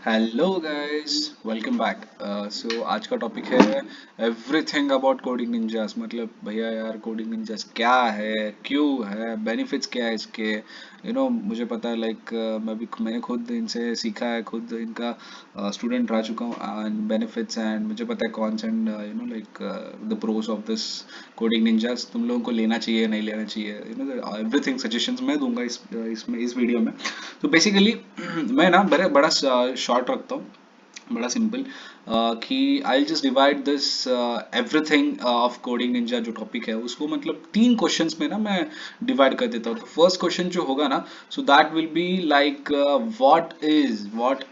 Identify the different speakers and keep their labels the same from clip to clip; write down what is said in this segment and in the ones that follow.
Speaker 1: Hello guys, welcome back. So आज का topic है एवरीथिंग अबाउट कोडिंग निंजास। मतलब भैया यार, कोडिंग निंजास क्या है, क्यों है, बेनिफिट्स क्या है इसके। मुझे पता है, लाइक मैंने खुद इनसे सीखा है, खुद इनका स्टूडेंट रह चुका हूँ। एंड बेनिफिट्स, एंड मुझे पता है cons and like the pros of this coding Ninjas. तुम लोगों को लेना चाहिए, नहीं लेना चाहिए, एवरीथिंग सजेशंस मैं दूंगा इसमें इस वीडियो में। तो बेसिकली मैं ना बड़ा बड़ा शॉर्ट रखता हूँ, बड़ा सिंपल, कि I just divide this everything of coding Ninja. जो टॉपिक है उसको मतलब तीन क्वेश्चंस में ना मैं डिवाइड कर देता हूँ। तो फर्स्ट क्वेश्चन जो होगा ना, so that will be like what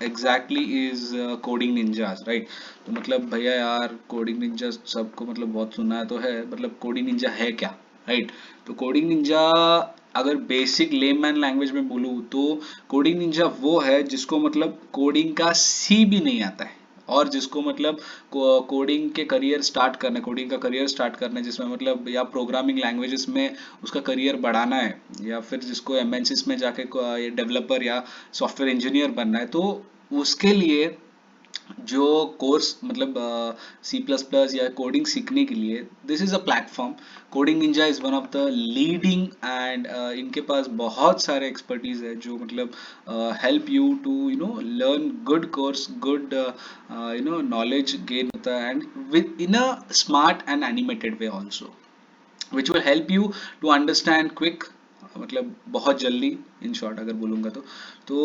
Speaker 1: exactly is Coding ninjas, right. तो मतलब भैया यार, कोडिंग निंजा सबको मतलब बहुत सुना है तो है, मतलब कोडिंग निंजा है क्या, राइट। तो कोडिंग निंजा, अगर बेसिक लेमैन लैंग्वेज में बोलूँ तो कोडिंग निंजा वो है जिसको मतलब कोडिंग का सी भी नहीं आता है, और जिसको मतलब कोडिंग के करियर स्टार्ट करना है, कोडिंग का करियर स्टार्ट करना है, जिसमें मतलब या प्रोग्रामिंग लैंग्वेजेस में उसका करियर बढ़ाना है, या फिर जिसको एमएनसीज में जाके डेवलपर या सॉफ्टवेयर इंजीनियर बनना है, तो उसके लिए जो कोर्स मतलब सी प्लस प्लस या कोडिंग सीखने के लिए this is a platform. Coding Ninja is one of the leading, and इनके पास बहुत सारे एक्सपर्टीज है जो मतलब help you to learn good course, good knowledge gain होता है, and within a smart and animated way also, which will help you to understand quick, मतलब बहुत जल्दी। इन शॉर्ट अगर बोलूँगा तो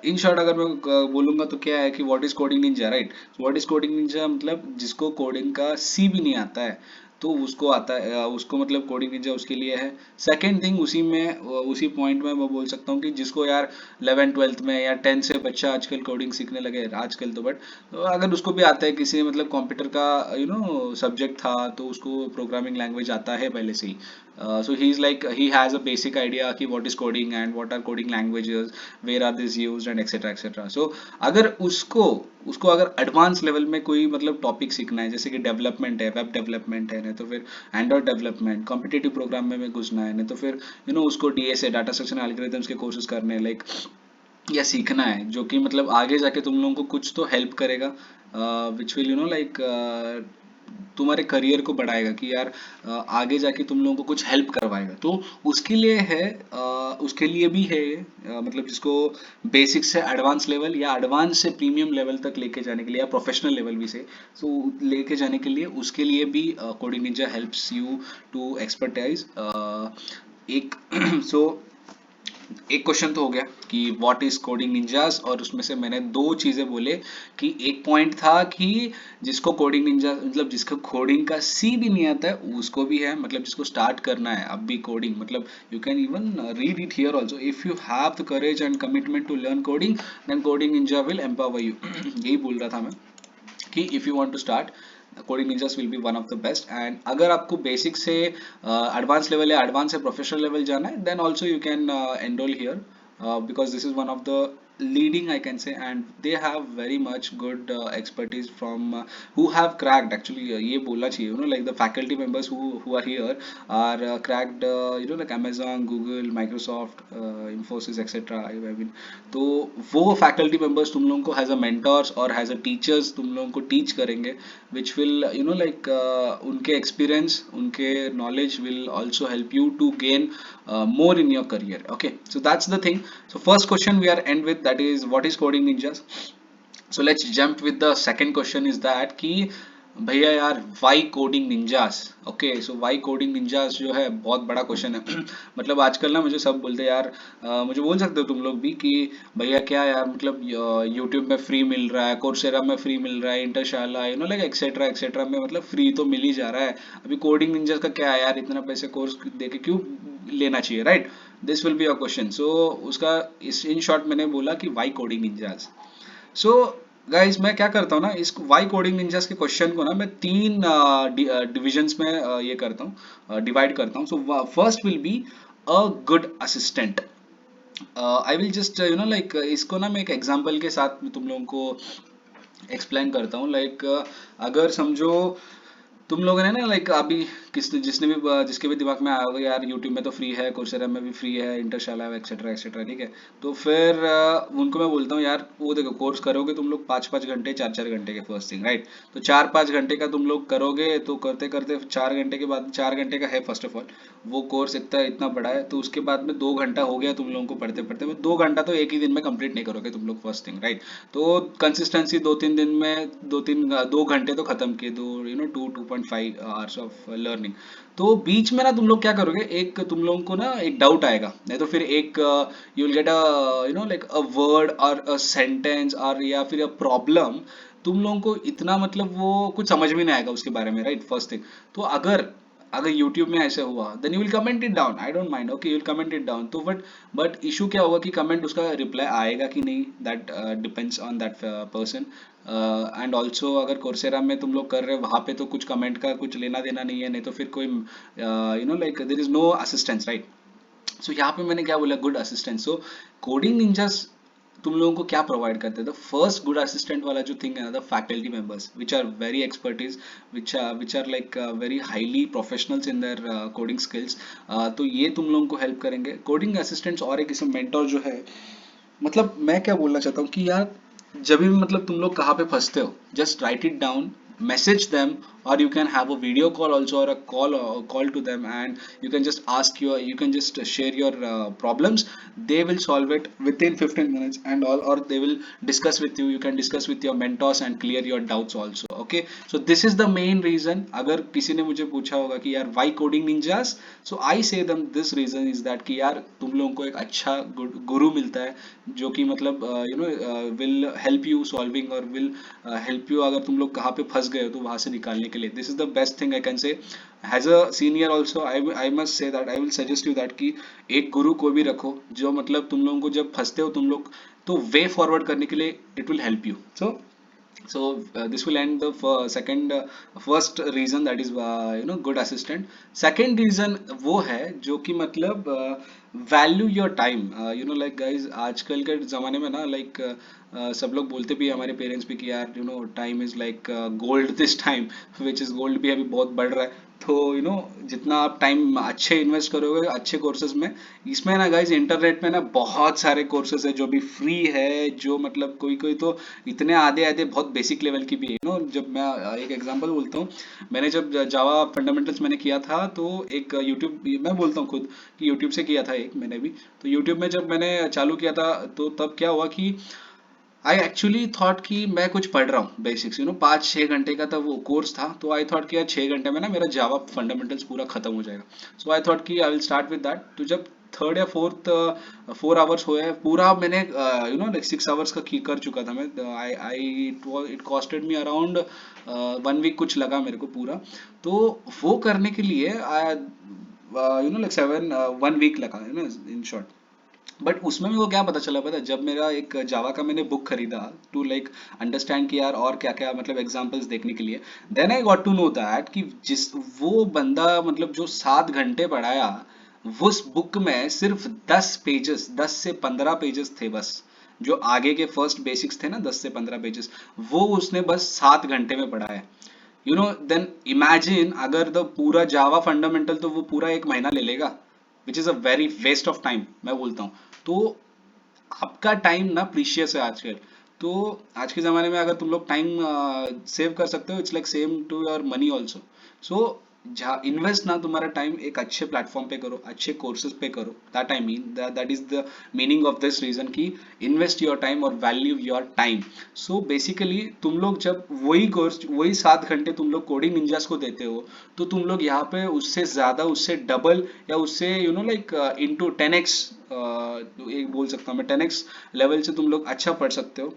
Speaker 1: इन शॉर्ट अगर मैं बोलूँगा तो क्या है कि what is coding Ninja, right. What is coding Ninja मतलब जिसको कोडिंग का सी भी नहीं आता है, तो उसको आता है, उसको मतलब कोडिंग निंजा उसके लिए है। सेकेंड थिंग, उसी में उसी पॉइंट में मैं बोल सकता हूँ कि जिसको यार 11th 12th में या 10th से बच्चा आजकल कोडिंग सीखने लगे आजकल, तो बट तो अगर उसको भी आता है, किसी मतलब कंप्यूटर का सब्जेक्ट था तो उसको प्रोग्रामिंग लैंग्वेज आता है पहले से ही, so he is like he has a basic idea कि what is coding and what are coding languages, where are this used and etcetera etcetera. So अगर उसको उसको अगर एडवांस लेवल में कोई मतलब टॉपिक सीखना है, जैसे कि डेवलपमेंट है, वेब डेवलपमेंट है, नहीं तो फिर एंड्रॉइड डेवलपमेंट, कॉम्पिटेटिव प्रोग्राम में घुसना है, नहीं तो फिर उसको डीएसए डाटा स्ट्रक्चर एल्गोरिथम्स के कोर्सेज करने हैं, लाइक या सीखना है, जो कि मतलब आगे जाके तुम लोगों को कुछ तो हेल्प करेगा, विच विल लाइक तुम्हारे करियर को बढ़ाएगा, कि यार आगे जाके तुम लोगों को कुछ हेल्प करवाएगा, तो उसके लिए है, उसके लिए भी है ये, मतलब जिसको बेसिक से एडवांस लेवल या एडवांस से प्रीमियम लेवल तक लेके जाने के लिए, या प्रोफेशनल लेवल भी से सो लेके जाने के लिए, उसके लिए भी Coding Ninja helps you to expertise एक सो एक क्वेश्चन तो हो गया कि व्हाट इज कोडिंग निंजास, और उसमें से मैंने दो चीजें बोले, कि एक पॉइंट था कि जिसको कोडिंग निंजा मतलब जिसको कोडिंग का सी भी नहीं आता है उसको भी है, मतलब जिसको स्टार्ट करना है अब भी कोडिंग, मतलब you can even read it here also, if you have the courage and commitment to learn coding, then Coding Ninja will empower you. यही बोल रहा था मैं, कि if you want to start, Coding Ninjas will be one of the best. And अगर आपको basic से advance level या एडवांस से प्रोफेशनल लेवल जाना है, then also you can enroll here, because this is one of the leading, I can say, and they have very much good expertise from who have cracked actually, ये बोलना चाहिए, like the faculty members who are here are cracked, like Amazon, Google, Microsoft, Infosys, etc. I mean, तो वो faculty members तुम लोगों को has a mentors और has a teachers तुम लोगों को टीच करेंगे, विच विल लाइक उनके एक्सपीरियंस, उनके knowledge will also help you to gain more in your career. Okay, so that's the thing. So first question we are end with, that is what is coding ninjas. So let's jump with the second question, is that कि भैया यार Y Coding ninjas. Okay, सो Y Coding ninjas जो है बहुत बड़ा question है। मतलब आजकल ना मुझे सब बोलते हैं यार, मुझे बोल सकते हो तुम लोग भी कि भैया क्या यार, मतलब यूट्यूब में फ्री मिल रहा है, कोर्सेरा में फ्री मिल रहा है, इंटरशाला लाइक एक्सेट्रा एक्सेट्रा में मतलब फ्री तो मिल ही जा रहा है, अभी कोडिंग निंजास का क्या है यार, इतना पैसे कोर्स देके क्यों लेना चाहिए, right. This will be your question. So उसका इस इन शॉर्ट मैंने बोला कि why Coding Ninjas. So guys, मैं क्या करता हूँ ना, इस वाई कोडिंग निंजास के क्वेश्चन को ना मैं तीन डिविजन्स में ये करता हूँ, डिवाइड करता हूँ। So first will be a good assistant. I will just like इसको ना मैं एक एग्जांपल के साथ तुम लोगों को एक्सप्लेन करता हूँ, लाइक अगर समझो तुम लोगों ने ना लाइक अभी किसने जिसने भी जिसके भी दिमाग में आया होगा यार यूट्यूब में तो फ्री है, कोर्सेरा में भी फ्री है, इंटरशाला है, एक्सेट्रा एक्सेट्रा, ठीक है। तो फिर उनको मैं बोलता हूँ यार वो देखो कोर्स करोगे तुम लोग 5-5 घंटे 4-4 घंटे के, फर्स्ट थिंग राइट। तो 4-5 घंटे का तुम लोग करोगे तो करते करते 4 घंटे के बाद, 4 घंटे का है फर्स्ट ऑफ ऑल वो कोर्स, इतना इतना बड़ा है। तो उसके बाद में 2 घंटा हो गया तुम लोगों को पढ़ते पढ़ते में, 2 घंटा तो एक ही दिन में कंप्लीट नहीं करोगे तुम लोग, फर्स्ट थिंग राइट। तो कंसिस्टेंसी 2-3 दिन में 2 घंटे तो खत्म किए, 2-2.5 आवर्स ऑफ लर्निंग। तो बीच में ना तुम लोग क्या करोगे, एक तुम लोगों को ना एक डाउट आएगा, नहीं तो फिर एक you will get a like a word और अ सेंटेंस और या फिर अ प्रॉब्लम, तुम लोगों को इतना मतलब वो कुछ समझ में नहीं आएगा उसके बारे में, राइट, फर्स्ट थिंग। तो अगर अगर YouTube में ऐसे हुआ then you will comment it down, I don't mind, okay you will comment it down. तो बट इशू क्या होगा कि कमेंट उसका रिप्लाई आएगा कि नहीं, that depends on that person. And also अगर कोर्सेरा में तुम लोग कर रहे हो वहाँ पे तो कुछ कमेंट का कुछ लेना देना नहीं है, नहीं तो फिर कोई like there is no assistance, right. So यहाँ पे मैंने क्या बोला, good assistant. So Coding Ninjas तुम लोगों को क्या प्रोवाइड करते हैं, द फर्स्ट गुड असिस्टेंट वाला जो थिंग है ना, the faculty members which are very expertise, which are like very highly professionals in their coding skills. तो ये तुम लोगों को हेल्प करेंगे कोडिंग असिस्टेंट्स। और एक इसमें मेंटोर जो है, मतलब मैं क्या बोलना चाहता हूँ कि यार जब भी मतलब तुम लोग कहाँ पे फंसते हो, just right it down, message them, or you can have a video call also, or a call to them, and you can just ask your, you can just share your problems. They will solve it within 15 minutes and all, or they will discuss with you, you can discuss with your mentors and clear your doubts also, okay? So this is the main reason, अगर किसी ने मुझे पूछा होगा कि यार why coding ninjas, so I say them this reason is that कि यार तुम लोगों को एक अच्छा गुरु मिलता है जो कि मतलब विल हेल्प यू सॉल्विंग, और विल हेल्प यू अगर तुम लोग कहाँ पे फंस गए हो तो वहां से निकालने के लिए। This is the best thing I can say as a senior also. I must say that I will suggest you that कि एक गुरु को भी रखो जो मतलब तुम लोगों को जब फंसते हो तुम लोग, तो वे फॉरवर्ड करने के लिए it will help you. So this will end the second first reason, that is good assistant. Second reason वो है जो कि मतलब value your time. Like guys आजकल के ज़माने में ना लाइक सब लोग बोलते भी हैं, हमारे पेरेंट्स भी, कि यार time is like gold this time, which is gold भी अभी बहुत बढ़ रहा है। तो जितना आप टाइम अच्छे इन्वेस्ट करोगे अच्छे कोर्सेज में, इसमें ना गाइज इंटरनेट में ना बहुत सारे कोर्सेज है जो भी फ्री है, जो मतलब कोई कोई तो इतने आधे आधे बहुत बेसिक लेवल की भी है। जब मैं एक एग्जांपल बोलता हूँ, मैंने जब जावा फंडामेंटल्स मैंने किया था तो एक यूट्यूब, मैं बोलता हूँ खुद कि यूट्यूब से किया था एक मैंने भी। तो यूट्यूब में जब मैंने चालू किया था तो तब क्या हुआ कि आई एक्चुअली थॉट कि मैं कुछ पढ़ रहा हूँ बेसिक्स, 5-6 घंटे का था वो कोर्स था। तो आई थॉट कि यार 6 घंटे में ना मेरा जावा फंडामेंटल्स पूरा खत्म हो जाएगा। सो आई थॉट कि I will start with that. तो जब थर्ड या फोर्थ 4 आवर्स हुए हैं पूरा, मैंने लाइक 6 आवर्स का की कर चुका था मैं। I I it costed me around 1 week कुछ लगा मेरे को पूरा। तो वो करने के लिए लाइक 1 वीक लगा, इन शॉर्ट। बट उसमें मेरे को क्या पता चला, पता है? जब मेरा एक जावा का मैंने बुक खरीदा टू लाइक अंडरस्टैंड कि यार और क्या क्या मतलब एग्जांपल्स देखने के लिए, then I got to know that कि जिस वो बंदा मतलब जो 7 घंटे पढ़ाया, वो उस बुक में सिर्फ 10 पेजेस, 10 से 15 पेजेस थे बस। जो आगे के फर्स्ट बेसिक्स थे ना, 10 से 15 पेजेस, वो उसने बस 7 घंटे में पढ़ा है। देन इमेजिन अगर द पूरा जावा फंडामेंटल तो वो पूरा एक महीना ले लेगा, which is a very waste of time मैं बोलता हूँ। तो आपका टाइम ना प्रीशियस है आजकल। तो आज के ज़माने में अगर तुम लोग टाइम सेव कर सकते हो, it's like same to your money also. So जहाँ इन्वेस्ट ना तुम्हारा टाइम एक अच्छे प्लेटफॉर्म पे करो, अच्छे कोर्सेज पे करो, that I mean that is the meaning of this reason कि इन्वेस्ट योर टाइम और value your time. So basically तुम लोग जब वही कोर्स, वही 7 घंटे तुम लोग कोडिंग निंजास को देते हो, तो तुम लोग यहाँ पे उससे ज़्यादा, उससे डबल, या उससे लाइक इंटू 10x, एक बोल सकता हूँ मैं 10x लेवल से तुम लोग अच्छा पढ़ सकते हो,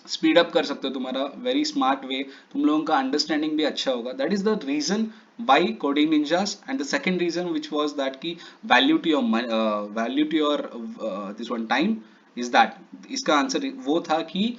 Speaker 1: स्पीड अप कर सकते हो तुम्हारा वेरी स्मार्ट वे। तुम लोगों का अंडरस्टैंडिंग भी अच्छा होगा, that is the reason by Coding Ninjas. And the second reason which was that की value to your value to your this one time is that. इसका आंसर वो था कि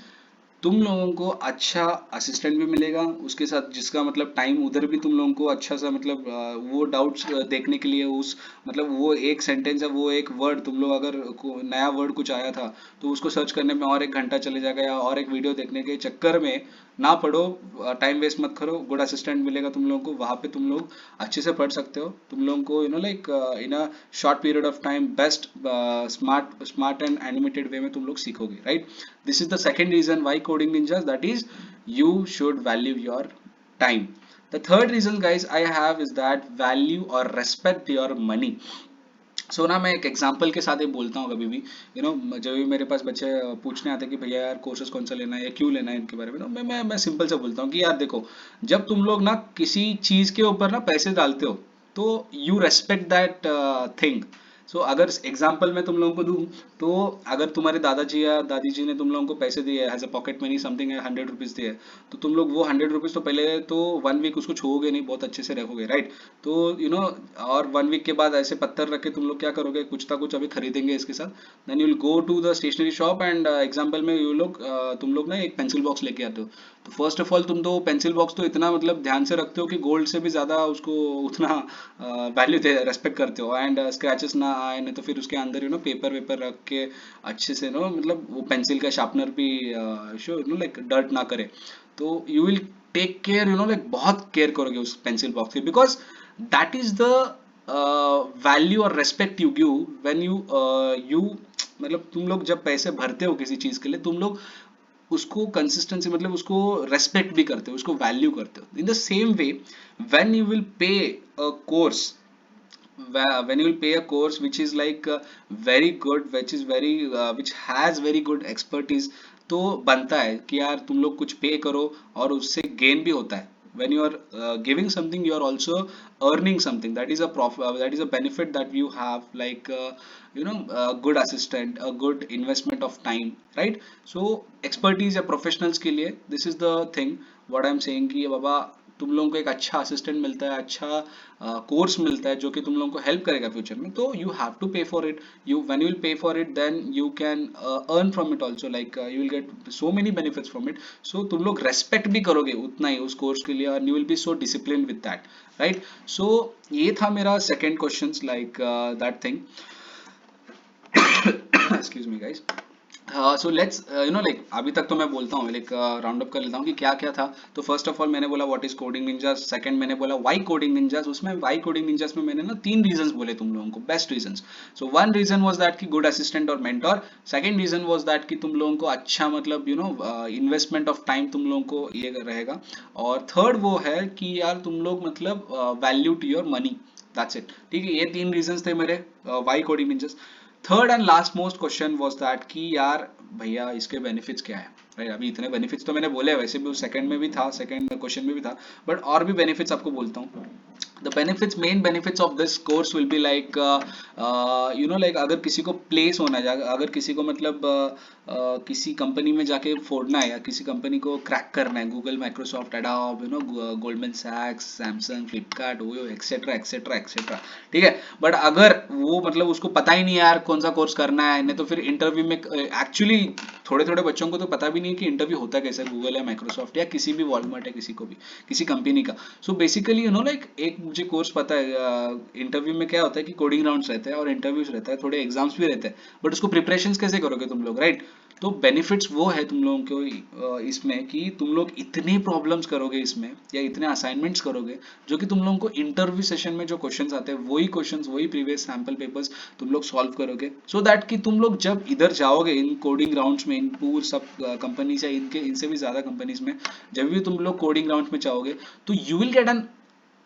Speaker 1: तुम लोगों को अच्छा असिस्टेंट भी मिलेगा, उसके साथ जिसका मतलब टाइम उधर भी तुम लोगों को अच्छा सा मतलब वो डाउट्स देखने के लिए उस मतलब वो एक सेंटेंस है, वो एक वर्ड तुम लोग अगर नया वर्ड कुछ आया था तो उसको सर्च करने में और 1 घंटा चले जाएगा, या और एक वीडियो देखने के चक्कर में ना पढ़ो, टाइम वेस्ट मत करो, गुड असिस्टेंट मिलेगा तुम लोगों को, वहां पे तुम लोग अच्छे से पढ़ सकते हो, तुम लोगों को like in a short period of time best smart smart and animated way में तुम लोग सीखोगे, right? This is the second reason why coding ninjas, that is you should value your time. The third reason guys I have is that value or respect your money. सो ना मैं एक example के साथ ही बोलता हूँ कभी भी, जब भी मेरे पास बच्चे पूछने आते हैं कि भैया यार कोर्सेज कौन सा लेना है या क्यों लेना है इनके बारे में, तो मैं सिंपल से बोलता हूँ कि यार देखो, जब तुम लोग ना किसी चीज के ऊपर ना पैसे डालते हो तो यू रेस्पेक्ट दैट थिंग। सो अगर एग्जाम्पल मैं तुम लोगों को दूं, तो अगर तुम्हारे दादाजी या दादी जी ने तुम लोगों को पैसे दिए as a pocket money something 100 rupees दिए, तो तुम लोग वो 100 रुपीज तो पहले तो 1 वीक उसको छुओगे नहीं, बहुत अच्छे से रखोगे, राइट? तो और 1 वीक के बाद ऐसे पत्थर रख के तुम लोग क्या करोगे, कुछ ना कुछ अभी खरीदेंगे इसके साथ, then you will go to the stationery shop and example में तुम लोग ना एक पेंसिल बॉक्स लेके आते हो। तो फर्स्ट ऑफ ऑल तुम तो पेंसिल बॉक्स तो इतना मतलब ध्यान से रखते हो कि गोल्ड से भी ज्यादा उसको उतना वैल्यू दे रेस्पेक्ट करते हो, एंड स्क्रैचेस ना आए, नहीं तो फिर उसके अंदर पेपर वेपर रख के अच्छे से मतलब वो पेंसिल का शार्पनर भी शो लाइक डर्ट ना करे। तो you will take care, like बहुत केयर करोगे उस पेंसिल बॉक्स की, because that is the value और respect you give when you मतलब तुम लोग जब पैसे भरते हो किसी चीज के लिए, तुम लोग उसको कंसिस्टेंसी मतलब उसको रेस्पेक्ट भी करते हो, उसको वैल्यू करते हो। In the same way when you will पे a course, when you will pay a course which is like very good, which is very which has very good expertise, तो बनता है कि यार तुम लोग कुछ पे करो और उससे गेन भी होता है। when you are giving something, you are also earning something, that is a profit, that is a benefit that you have, like a good assistant, a good investment of time, right? So expertise या professionals के लिए this is the thing what I am saying कि बाबा तुम लोगों को एक अच्छा assistant मिलता है, अच्छा कोर्स मिलता है जो कि तुम लोगों को हेल्प करेगा फ्यूचर में, तो you have to pay for it. You when you will pay for it then you can earn from it also, like you will get so many benefits from it. So तुम लोग respect भी करोगे उतना ही उस course के लिए, और you will be so discipline with that, right? So ये था मेरा second question, like that thing. Excuse me guys. So let's like अभी तक तो मैं बोलता हूँ, लाइक राउंड अप कर लेता हूँ कि क्या क्या था। तो फर्स्ट ऑफ ऑल मैंने बोला what is Coding Ninjas, second मैंने बोला व्हाई कोडिंग निंजास, उसमें व्हाई कोडिंग निंजास में मैंने ना 3 रीजंस बोले तुम लोगों को, best reasons. So one reason was that कि गुड असिस्टेंट और mentor, second reason was that कि तुम लोगों को अच्छा मतलब इन्वेस्टमेंट ऑफ टाइम तुम लोगों को ये रहेगा, और थर्ड वो है कि यार तुम लोग मतलब value to your money, that's it. ठीक है, ये 3 रीजंस थे मेरे why Coding Ninjas. Third and last most question was that कि यार भैया इसके बेनिफिट्स क्या है, राइट? अभी इतने बेनिफिट्स तो मैंने बोले, वैसे भी उस सेकंड में भी था, सेकंड क्वेश्चन में भी था, बट और भी बेनिफिट्स आपको बोलता हूँ। the benefits, main benefits of this course will be like like अगर किसी को प्लेस होना है, अगर किसी को मतलब किसी कंपनी में जाके फोड़ना है, या किसी कंपनी को क्रैक करना है, गूगल, माइक्रोसॉफ्ट, एडोब, गोल्डमैन सैक्स, सैमसंग, फ्लिपकार्ट, वो एक्सेट्रा एक्सेट्रा एक्सेट्रा, ठीक है? बट अगर वो मतलब उसको पता ही नहीं है यार कौन सा कोर्स करना है, नहीं तो फिर इंटरव्यू में एक्चुअली थोड़े थोड़े बच्चों को तो पता भी नहीं कि इंटरव्यू होता कैसे, गूगल या माइक्रोसॉफ्ट या किसी भी वॉलमार्ट है, किसी को भी किसी कंपनी का। सो बेसिकली लाइक एक मुझे कोर्स पता है, इंटरव्यू में क्या होता है कि कोडिंग राउंड्स रहते हैं और इंटरव्यूज रहता है, थोड़े एग्जाम्स भी रहते हैं, बट उसको प्रिपरेशंस कैसे करोगे तुम लोग, राइट? तो बेनिफिट्स वो है तुम लोगों को इसमें कि तुम लोग इतने प्रॉब्लम्स करोगे इसमें, या इतने असाइनमेंट्स करोगे, जो कि तुम लोगों को इंटरव्यू सेशन में जो क्वेश्चंस आते हैं वही क्वेश्चंस, वही प्रीवियस सैंपल पेपर्स तुम लोग सॉल्व करोगे, सो दैट कि तुम लोग जब इधर जाओगे इन कोडिंग राउंड्स में, इन पूर सब कंपनीज या इनके इनसे भी ज्यादा कंपनीज में, जब भी तुम लोग कोडिंग राउंड्स में जाओगे, तो you will get an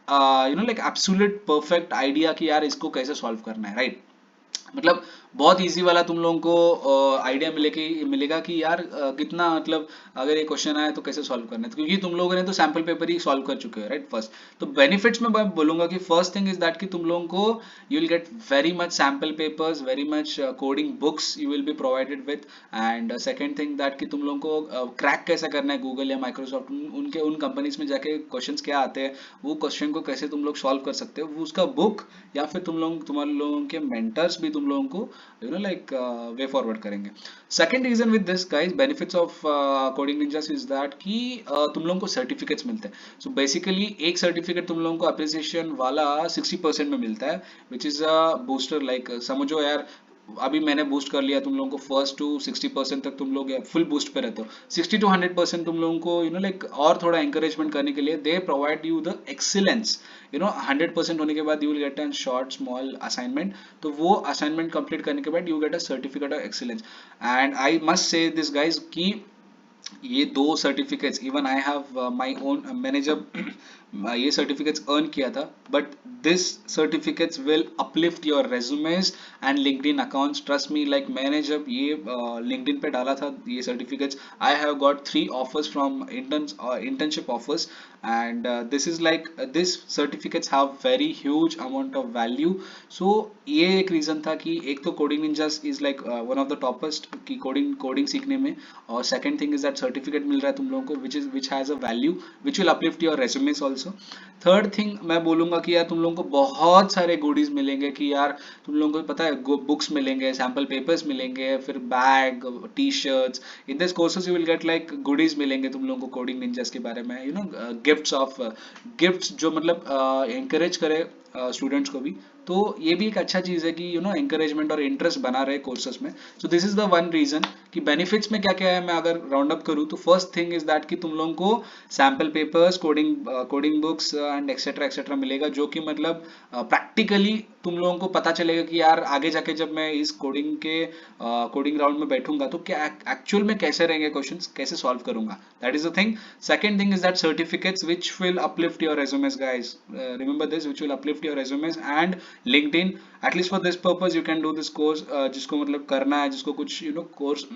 Speaker 1: like absolute perfect idea कि यार इसको कैसे सॉल्व करना है, राइट? मतलब बहुत इजी वाला तुम लोगों को आइडिया मिलेगा कि यार कितना मतलब अगर ये क्वेश्चन आया तो कैसे सॉल्व करना है, तो क्योंकि तुम लोगों ने तो सैंपल पेपर ही सॉल्व कर चुके हो, राइट? फर्स्ट तो बेनिफिट्स में मैं बोलूंगा कि फर्स्ट थिंग इज दैट कि तुम लोगों को you will get very much sample papers, very much coding books you will be provided with, and second thing that कि तुम लोगों को क्रैक कैसे करना है गूगल या माइक्रोसॉफ्ट, उनके उन कंपनीज में जाके क्वेश्चंस क्या आते हैं, वो क्वेश्चन को कैसे तुम लोग सॉल्व कर सकते हो, वो उसका बुक, या फिर तुम लोग तुम्हारे लोगों के मेंटर्स भी तुम तुम लोगों को लाइक वे फॉरवर्ड करेंगे. Second reason with this guys, benefits of Coding Ninjas is that कि तुम लोगों को सर्टिफिकेट्स मिलते हैं. सो बेसिकली एक सर्टिफिकेट तुम लोगों को अप्रिसिएशन वाला 60% में मिलता है, विच इज अ बूस्टर. लाइक समझो यार, अभी मैंने बूस्ट कर लिया तुम लोगों को, फर्स्ट टू 60% तक तुम लोग फुल बूस्ट पे रहते हो. 60 to 100% तुम लोगों को लाइक और थोड़ा encouragement करने के लिए they provide you the excellence. 100% होने के बाद you will get an short small assignment. तो वो असाइनमेंट कंप्लीट करने के बाद you get a certificate of excellence. And I must से दिस गाइज कि ये दो certificates, even I have my own, मैंने जब ये सर्टिफिकेट्स अर्न किया था, but this certificates will uplift your resumes and LinkedIn accounts. Trust me, like मैंने जब ये लिंक्डइन पे डाला था ये certificates, I have got 3 offers from internship offers. And this is like this certificates have very huge amount of value. So ये एक रीजन था कि एक तो Coding Ninjas is like one of the topest की कोडिंग कोडिंग सीखने में, और second thing is that certificate मिल रहा है तुम लोगों को which has a value which will uplift your resumes also. Third thing मैं बोलूंगा कि यार तुम लोगों को बहुत सारे गुडीज मिलेंगे, कि यार तुम लोगों को पता है बुक्स मिलेंगे, सैम्पल पेपर्स मिलेंगे, फिर bag, T shirts. In this courses you will get like goodies मिलेंगे तुम लोगों को कोडिंग निंजास के बारे में, गिफ्ट्स ऑफ गिफ्ट्स जो मतलब encourage करे स्टूडेंट्स को भी. तो ये भी एक अच्छा चीज है कि एंकरेजमेंट और इंटरेस्ट बना रहे कोर्सेज में. So this is the one reason कि बेनिफिट्स में क्या क्या है. मैं अगर राउंड अप करूँ तो फर्स्ट थिंग इज दैट कि तुम लोगों को sample papers, coding books and etcetera etcetera मिलेगा, जो कि मतलब प्रैक्टिकली तुम लोगों को पता चलेगा कि यार आगे जाके जब मैं इस कोडिंग राउंड में बैठूंगा तो क्या एक्चुअल में कैसे रहेंगे क्वेश्चंस, कैसे सॉल्व करूंगा. That is the thing. Second thing is that certificates which will uplift your resumes guys. Remember this, which will uplift your resumes and LinkedIn. At least for this purpose you can do this course. जिसको मतलब करना है, जिसको कुछ course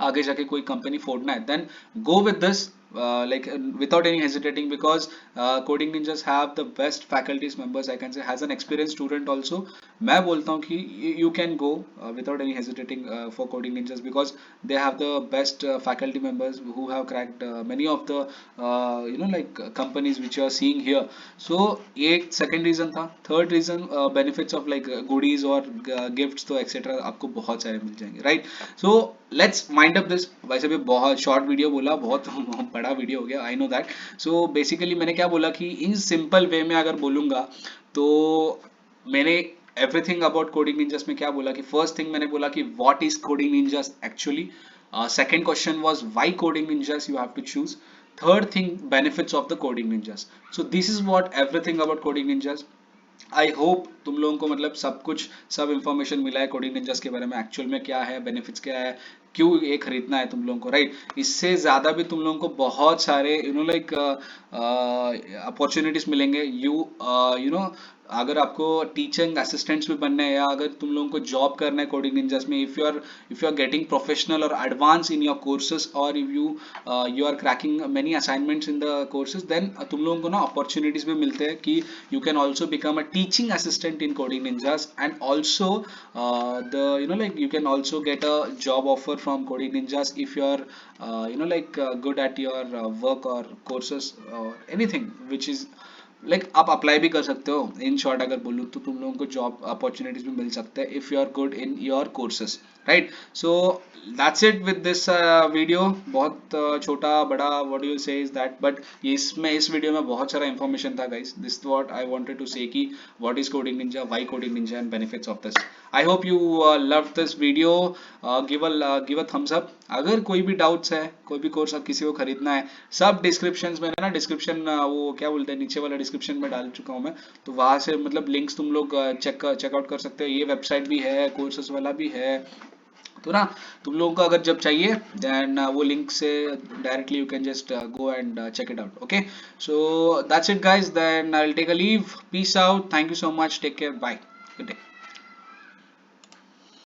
Speaker 1: आगे जाके कोई company फोड़ना है, then go with this like without any hesitating, because coding ninjas have the best faculties members, I can say, has an experienced student also. मैं बोलता हूँ कि you can go without any hesitating for coding ninjas, because they have the best faculty members who have cracked many of the like companies which you are seeing here. So ये second reason था. Third reason, benefits of like goodies और gifts तो etc आपको बहुत सारे मिल जाएंगे, right? So let's mind up this. वैसे भी बहुत शॉर्ट वीडियो बोला, बहुत बड़ा वीडियो हो गया, I know that. So basically मैंने क्या बोला कि इन सिंपल वे में अगर बोलूंगा तो मैंने एवरीथिंग अबाउट कोडिंग निंजास में क्या बोला कि फर्स्ट थिंग मैंने बोला कि what is Coding Ninjas actually. Second question was why Coding Ninjas, you have to choose. Third thing, benefits of the Coding Ninjas. So this is what everything about Coding Ninjas. I hope तुम लोगों को मतलब सब कुछ, सब information मिला है coding Ninjas के बारे में, एक्चुअल में क्या है, बेनिफिट्स क्या है, क्यों ये खरीदना है तुम लोगों को, राइट? इससे ज्यादा भी तुम लोगों को बहुत सारे लाइक अपॉर्चुनिटीज मिलेंगे. यू नो अगर आपको टीचिंग असिस्टेंट्स भी बनना है, या अगर तुम लोगों को जॉब करना है कोडिंग निंजास में, if you are getting professional और एडवांस इन योर कोर्सेज, और if you are cracking many assignments in the courses, then तुम लोगों को ना अपॉर्चुनिटीज भी मिलते हैं कि you can also become a teaching assistant in coding ninjas. And also the like you can also get a job offer from coding ninjas if you are good at your work or courses or anything which is like आप apply भी कर सकते हो. In short अगर बोलूँ तो तुम लोगों को जॉब अपॉर्चुनिटीज भी मिल सकते हैं if you are good in your courses, right? So that's it with this video. बहुत छोटा बड़ा what you say is that, but इसमें इस वीडियो में बहुत सारा इंफॉर्मेशन था guys. This what I wanted to say कि what is coding ninja, why coding ninja and benefits of this. I hope you love this video. Give a thumbs up. अगर कोई भी डाउट्स है, कोई भी कोर्स किसी को खरीदना है, सब डिस्क्रिप्शन में ना, डिस्क्रिप्शन वो क्या बोलते हैं, नीचे वाला डिस्क्रिप्शन में डाल चुका हूँ मैं. तो वहां से मतलब लिंक्स तुम लोग चेकआउट कर सकते हो. ये वेबसाइट भी है, कोर्सेस वाला भी है. तो ना तुम लोगों को अगर जब चाहिए, देन वो लिंक से directly you can just go and check it out. Okay, so that's it guys. Then I will take a leave. Peace out. Thank you so much. Take care. Bye. Good day.